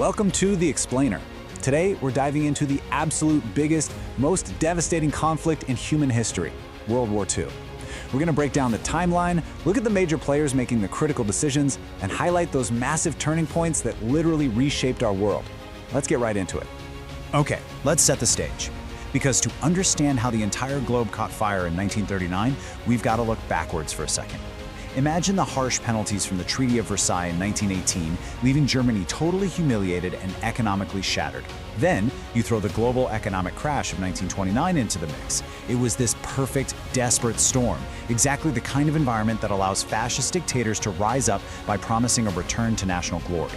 Welcome to The Explainer. Today, we're diving into the absolute biggest, most devastating conflict in human history, World War II. We're going to break down the timeline, look at the major players making the critical decisions, and highlight those massive turning points that literally reshaped our world. Let's get right into it. Okay, let's set the stage. Because to understand how the entire globe caught fire in 1939, we've got to look backwards for a second. Imagine the harsh penalties from the Treaty of Versailles in 1918, leaving Germany totally humiliated and economically shattered. Then, you throw the global economic crash of 1929 into the mix. It was this perfect, desperate storm, exactly the kind of environment that allows fascist dictators to rise up by promising a return to national glory.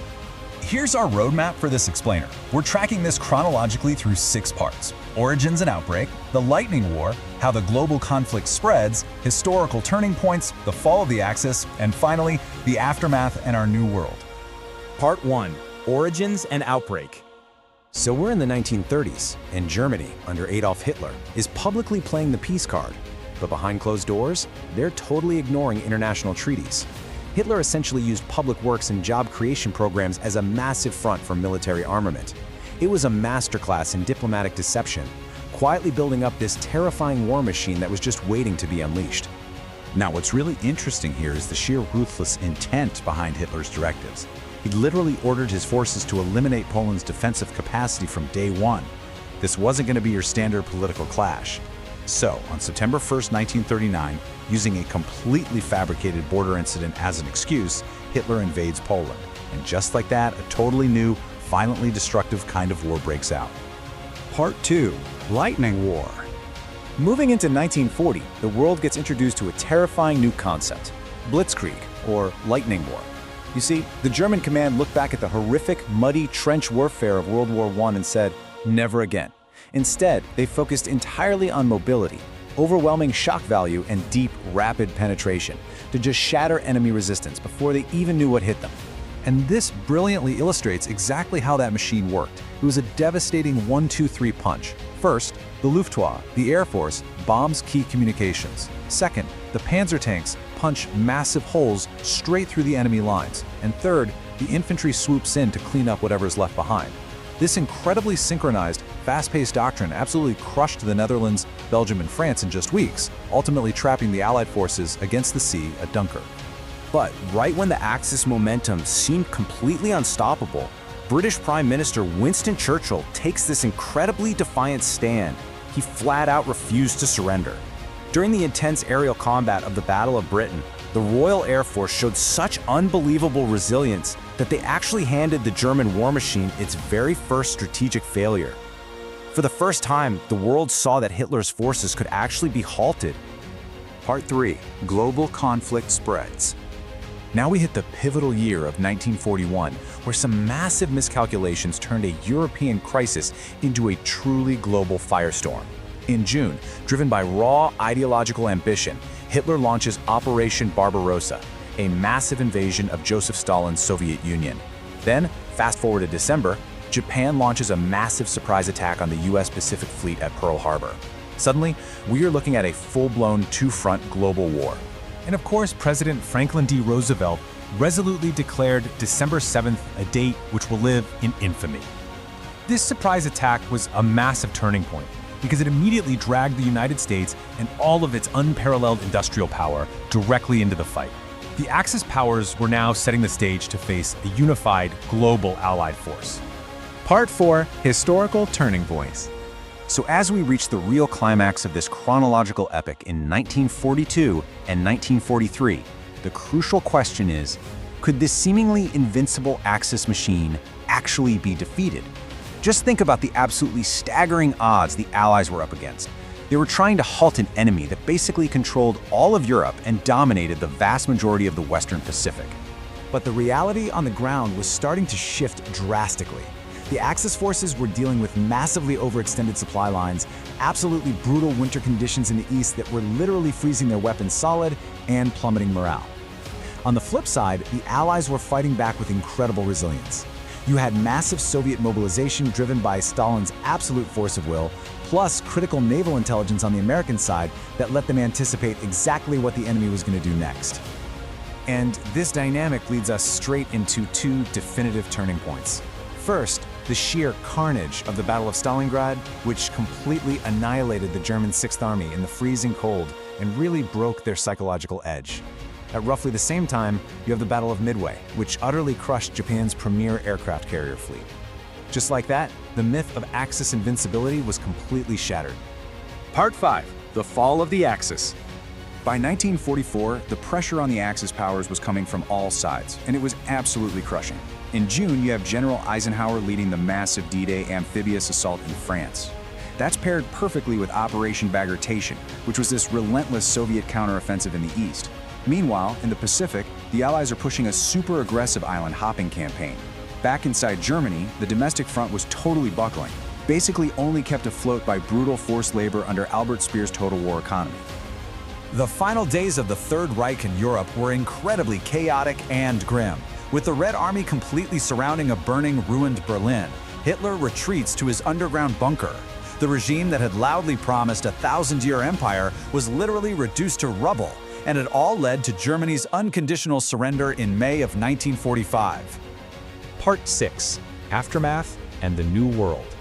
Here's our roadmap for this explainer. We're tracking this chronologically through 6 parts: origins and outbreak, the lightning war, how the global conflict spreads, historical turning points, the fall of the Axis, and finally, the aftermath and our new world. Part 1. Origins and Outbreak. So we're in the 1930s, and Germany, under Adolf Hitler, is publicly playing the peace card. But behind closed doors, they're totally ignoring international treaties. Hitler essentially used public works and job creation programs as a massive front for military armament. It was a masterclass in diplomatic deception, quietly building up this terrifying war machine that was just waiting to be unleashed. Now, what's really interesting here is the sheer ruthless intent behind Hitler's directives. He literally ordered his forces to eliminate Poland's defensive capacity from day one. This wasn't going to be your standard political clash. So, on September 1st, 1939, using a completely fabricated border incident as an excuse, Hitler invades Poland. And just like that, a totally new, violently destructive kind of war breaks out. Part 2. Lightning War. Moving into 1940, the world gets introduced to a terrifying new concept: Blitzkrieg, or lightning war. You see, the German command looked back at the horrific, muddy trench warfare of World War I and said, never again. Instead, they focused entirely on mobility, overwhelming shock value, and deep, rapid penetration to just shatter enemy resistance before they even knew what hit them. And this brilliantly illustrates exactly how that machine worked. It was a devastating 1-2-3 punch. First, the Luftwaffe, the Air Force, bombs key communications. Second, the Panzer tanks punch massive holes straight through the enemy lines. And third, the infantry swoops in to clean up whatever's left behind. This incredibly synchronized, fast-paced doctrine absolutely crushed the Netherlands, Belgium, and France in just weeks, ultimately trapping the Allied forces against the sea at Dunkirk. But right when the Axis momentum seemed completely unstoppable, British Prime Minister Winston Churchill takes this incredibly defiant stand. He flat out refused to surrender. During the intense aerial combat of the Battle of Britain, the Royal Air Force showed such unbelievable resilience that they actually handed the German war machine its very first strategic failure. For the first time, the world saw that Hitler's forces could actually be halted. Part 3. Global conflict spreads. Now we hit the pivotal year of 1941, where some massive miscalculations turned a European crisis into a truly global firestorm. In June, driven by raw ideological ambition, Hitler launches Operation Barbarossa, a massive invasion of Joseph Stalin's Soviet Union. Then, fast forward to December, Japan launches a massive surprise attack on the US Pacific Fleet at Pearl Harbor. Suddenly, we are looking at a full-blown two-front global war. And of course, President Franklin D. Roosevelt resolutely declared December 7th a date which will live in infamy. This surprise attack was a massive turning point because it immediately dragged the United States and all of its unparalleled industrial power directly into the fight. The Axis powers were now setting the stage to face a unified global Allied force. Part 4. Historical turning points. So as we reach the real climax of this chronological epic in 1942 and 1943, the crucial question is, could this seemingly invincible Axis machine actually be defeated? Just think about the absolutely staggering odds the Allies were up against. They were trying to halt an enemy that basically controlled all of Europe and dominated the vast majority of the Western Pacific. But the reality on the ground was starting to shift drastically. The Axis forces were dealing with massively overextended supply lines, absolutely brutal winter conditions in the east that were literally freezing their weapons solid and plummeting morale. On the flip side, the Allies were fighting back with incredible resilience. You had massive Soviet mobilization driven by Stalin's absolute force of will, plus critical naval intelligence on the American side that let them anticipate exactly what the enemy was going to do next. And this dynamic leads us straight into 2 definitive turning points. First, the sheer carnage of the Battle of Stalingrad, which completely annihilated the German 6th Army in the freezing cold and really broke their psychological edge. At roughly the same time, you have the Battle of Midway, which utterly crushed Japan's premier aircraft carrier fleet. Just like that, the myth of Axis invincibility was completely shattered. Part 5. The Fall of the Axis. By 1944, the pressure on the Axis powers was coming from all sides, and it was absolutely crushing. In June, you have General Eisenhower leading the massive D-Day amphibious assault in France. That's paired perfectly with Operation Bagration, which was this relentless Soviet counteroffensive in the east. Meanwhile, in the Pacific, the Allies are pushing a super aggressive island hopping campaign. Back inside Germany, the domestic front was totally buckling, basically only kept afloat by brutal forced labor under Albert Speer's total war economy. The final days of the Third Reich in Europe were incredibly chaotic and grim. With the Red Army completely surrounding a burning, ruined Berlin, Hitler retreats to his underground bunker. The regime that had loudly promised a 1,000-year empire was literally reduced to rubble, and it all led to Germany's unconditional surrender in May of 1945. Part 6. Aftermath and the New World.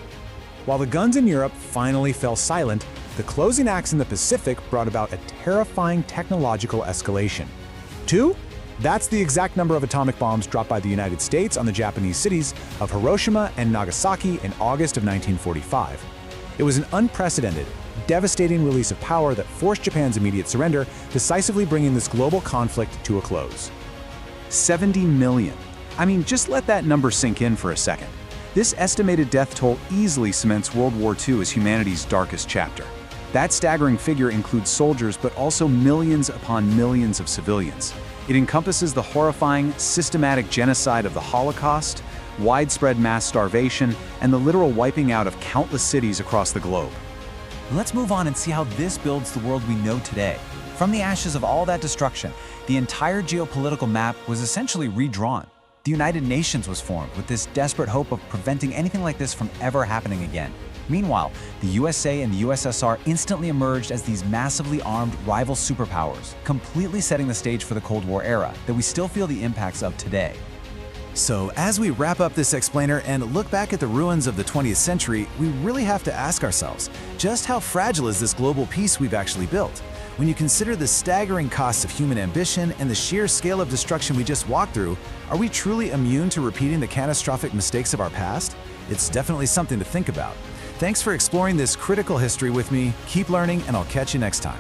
While the guns in Europe finally fell silent, the closing acts in the Pacific brought about a terrifying technological escalation. 2? That's the exact number of atomic bombs dropped by the United States on the Japanese cities of Hiroshima and Nagasaki in August of 1945. It was an unprecedented, devastating release of power that forced Japan's immediate surrender, decisively bringing this global conflict to a close. 70 million. I mean, just let that number sink in for a second. This estimated death toll easily cements World War II as humanity's darkest chapter. That staggering figure includes soldiers, but also millions upon millions of civilians. It encompasses the horrifying, systematic genocide of the Holocaust, widespread mass starvation, and the literal wiping out of countless cities across the globe. Let's move on and see how this builds the world we know today. From the ashes of all that destruction, the entire geopolitical map was essentially redrawn. The United Nations was formed with this desperate hope of preventing anything like this from ever happening again. Meanwhile, the USA and the USSR instantly emerged as these massively armed rival superpowers, completely setting the stage for the Cold War era that we still feel the impacts of today. So as we wrap up this explainer and look back at the ruins of the 20th century, we really have to ask ourselves, just how fragile is this global peace we've actually built? When you consider the staggering costs of human ambition and the sheer scale of destruction we just walked through, are we truly immune to repeating the catastrophic mistakes of our past? It's definitely something to think about. Thanks for exploring this critical history with me. Keep learning, and I'll catch you next time.